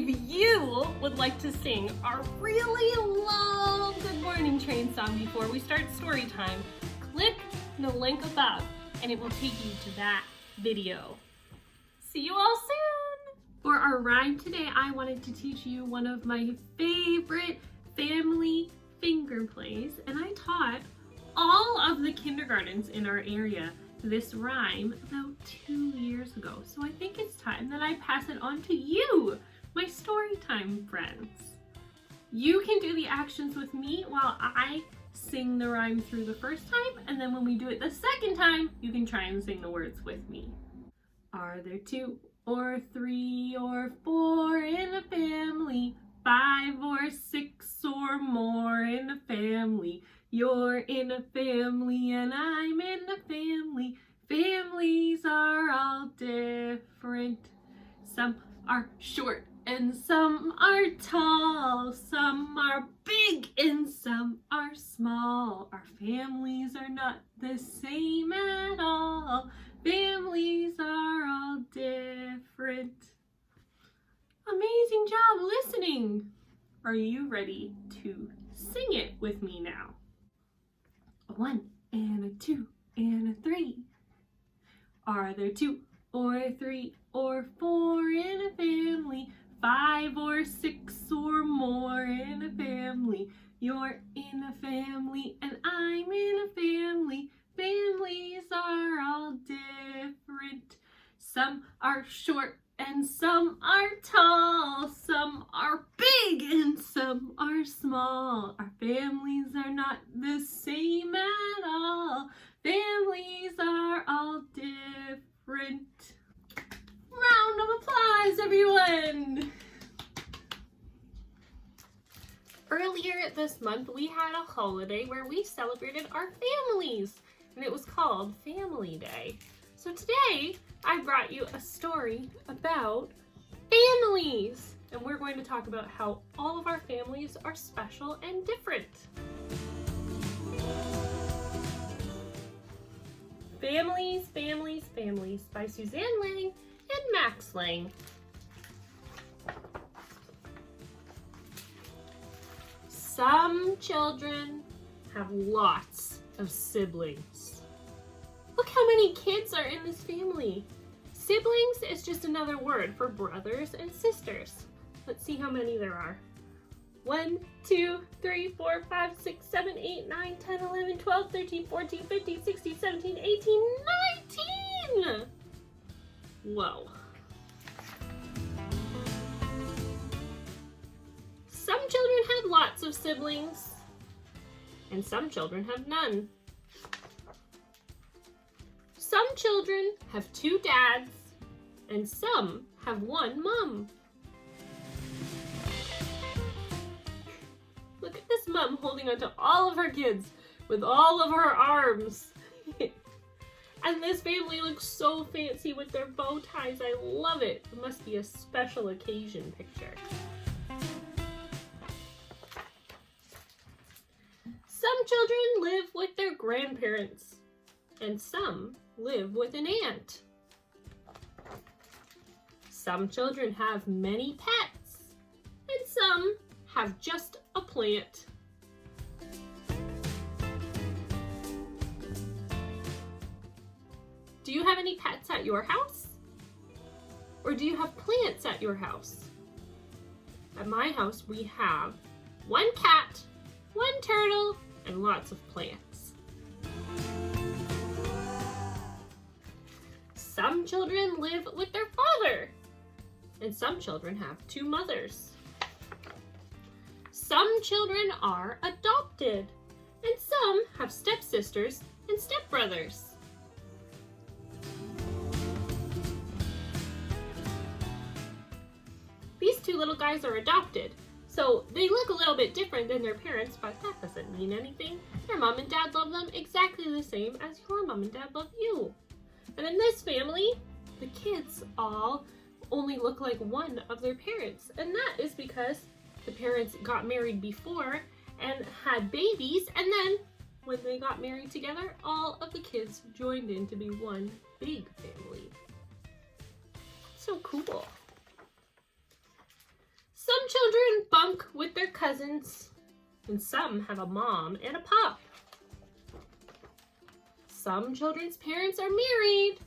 If you would like to sing our really long Good Morning Train song before we start story time, click the link above and it will take you to that video. See you all soon! For our rhyme today, I wanted to teach you one of my favorite family finger plays, and I taught all of the kindergartens in our area this rhyme about 2 years ago. So I think it's time that I pass it on to you, my story time friends. You can do the actions with me while I sing the rhyme through the first time, and then when we do it the second time, you can try and sing the words with me. Are there 2 or 3 or 4 in a family? 5 or 6 or more in a family? You're in a family and I'm in a family. Families are all different. Some are short and some are tall. Some are big and some are small. Our families are not the same at all. Families are all different. Amazing job listening. Are you ready to sing it with me now? A 1 and a 2 and a 3. Are there 2 or 3 or 4 in a family? 5 or 6 or more in a family? You're in a family and I'm in a family. Families are all different. Some are short and some are tall. Some are big and some are small. Our families are not the same at all. Families are all different. Round of applause, everyone! Earlier this month, we had a holiday where we celebrated our families, and it was called Family Day. So today, I brought you a story about families, and we're going to talk about how all of our families are special and different. Families, Families, Families by Suzanne Lang and Max Lang. Some children have lots of siblings. Look how many kids are in this family. Siblings is just another word for brothers and sisters. Let's see how many there are. 1, 2, 3, 4, 5, 6, 7, 8, 9, 10, 11, 12, 13, 14, 15, 16, 17, 18, 19! Whoa. Some children have lots of siblings, and some children have none. Some children have 2 dads, and some have 1 mom. Look at this mom holding onto all of her kids with all of her arms. And this family looks so fancy with their bow ties. I love it. It must be a special occasion picture. Some children live with their grandparents, and some live with an aunt. Some children have many pets, and some have just a plant. Do you have any pets at your house? Or do you have plants at your house? At my house, we have 1 cat, 1 turtle, and lots of plants. Some children live with their father, and some children have 2 mothers. Some children are adopted, and some have stepsisters and stepbrothers. These 2 little guys are adopted, so they look a little bit different than their parents, but that doesn't mean anything. Their mom and dad love them exactly the same as your mom and dad love you. And in this family, the kids all only look like one of their parents, and that is because the parents got married before and had babies, and then when they got married together, all of the kids joined in to be one big family. So cool. children bunk with their cousins, and some have a mom and a pop. Some children's parents are married,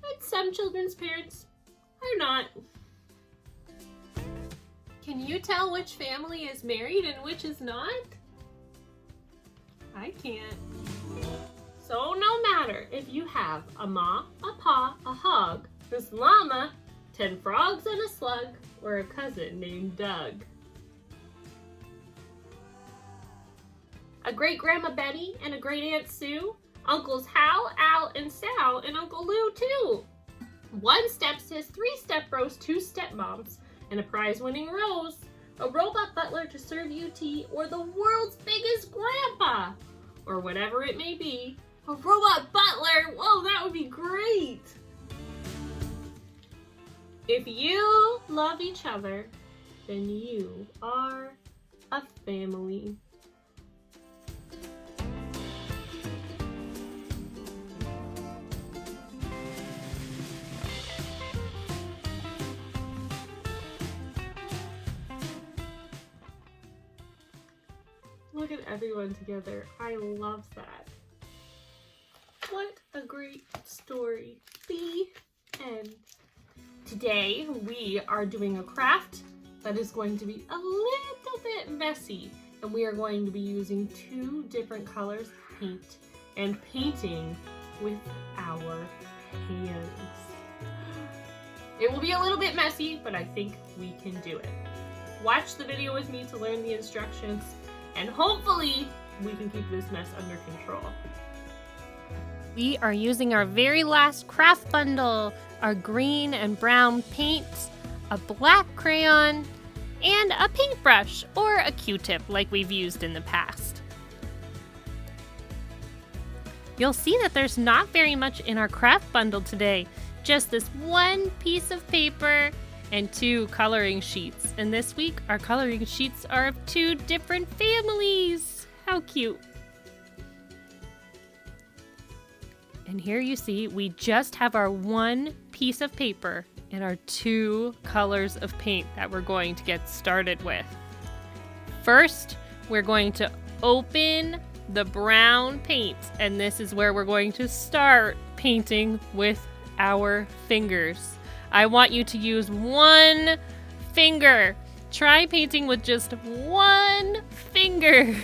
and some children's parents are not. Can you tell which family is married and which is not? I can't. So no matter if you have a ma, a pa, a hog, this llama, 10 frogs and a slug, or a cousin named Doug. A great-grandma Betty and a great-aunt Sue, Uncles Hal, Al, and Sal, and Uncle Lou too. 1 stepsis, 3 step-bros, 2 stepmoms, and a prize-winning Rose, a robot butler to serve you tea, or the world's biggest grandpa, or whatever it may be. A robot butler! Whoa, that would be great! If you love each other, then you are a family. Look at everyone together. I love that. What a great story. The end. Today we are doing a craft that is going to be a little bit messy, and we are going to be using 2 different colors of paint and painting with our hands. It will be a little bit messy, but I think we can do it. Watch the video with me to learn the instructions, and hopefully we can keep this mess under control. We are using our very last craft bundle, our green and brown paints, a black crayon, and a paintbrush or a Q-tip like we've used in the past. You'll see that there's not very much in our craft bundle today, just this 1 piece of paper and 2 coloring sheets. And this week our coloring sheets are of 2 different families. How cute. And here you see we just have our 1 piece of paper and our 2 colors of paint that we're going to get started with. First, we're going to open the brown paint, and this is where we're going to start painting with our fingers. I want you to use 1 finger. Try painting with just 1 finger.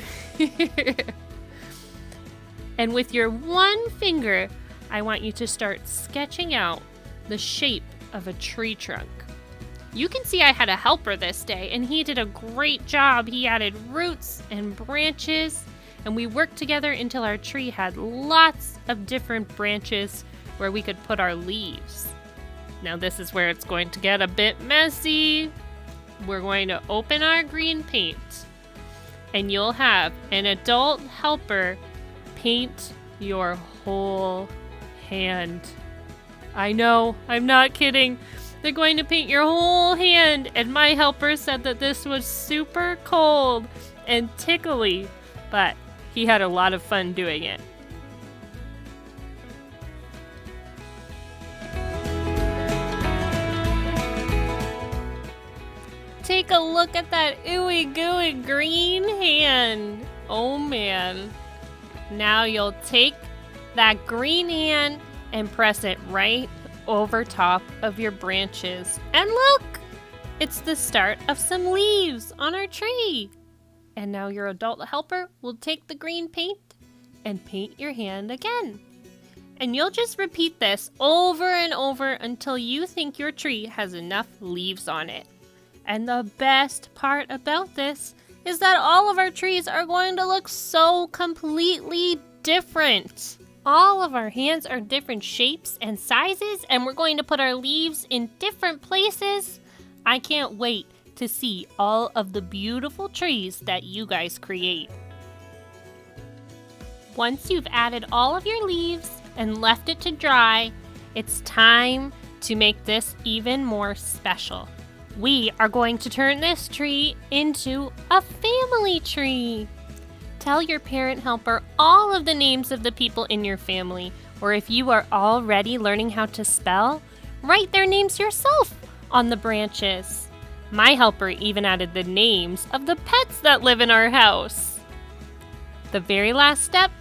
And with your 1 finger, I want you to start sketching out the shape of a tree trunk. You can see I had a helper this day, and he did a great job. He added roots and branches, and we worked together until our tree had lots of different branches where we could put our leaves. Now this is where it's going to get a bit messy. We're going to open our green paint, and you'll have an adult helper paint your whole hand. I know, I'm not kidding. They're going to paint your whole hand, and my helper said that this was super cold and tickly, but he had a lot of fun doing it. Take a look at that ooey gooey green hand. Oh man. Now you'll take that green hand and press it right over top of your branches. And look, it's the start of some leaves on our tree. And now your adult helper will take the green paint and paint your hand again. And you'll just repeat this over and over until you think your tree has enough leaves on it. And the best part about this is that all of our trees are going to look so completely different. All of our hands are different shapes and sizes, and we're going to put our leaves in different places. I can't wait to see all of the beautiful trees that you guys create. Once you've added all of your leaves and left it to dry, it's time to make this even more special. We are going to turn this tree into a family tree. Tell your parent helper all of the names of the people in your family, or if you are already learning how to spell, write their names yourself on the branches. My helper even added the names of the pets that live in our house. The very last step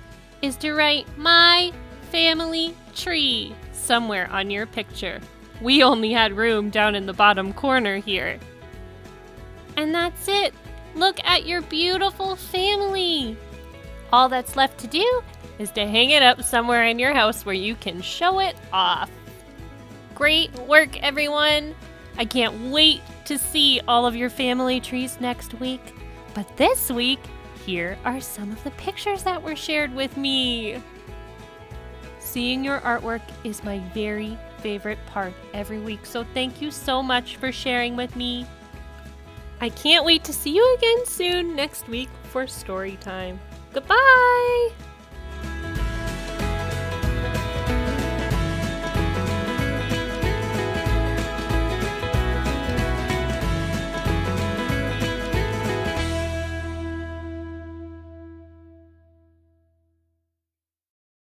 is to write my family tree somewhere on your picture. We only had room down in the bottom corner here. And that's it. Look at your beautiful family. All that's left to do is to hang it up somewhere in your house where you can show it off. Great work, everyone. I can't wait to see all of your family trees next week. But this week, here are some of the pictures that were shared with me. Seeing your artwork is my very favorite part every week, so thank you so much for sharing with me. I can't wait to see you again soon next week for story time. Goodbye!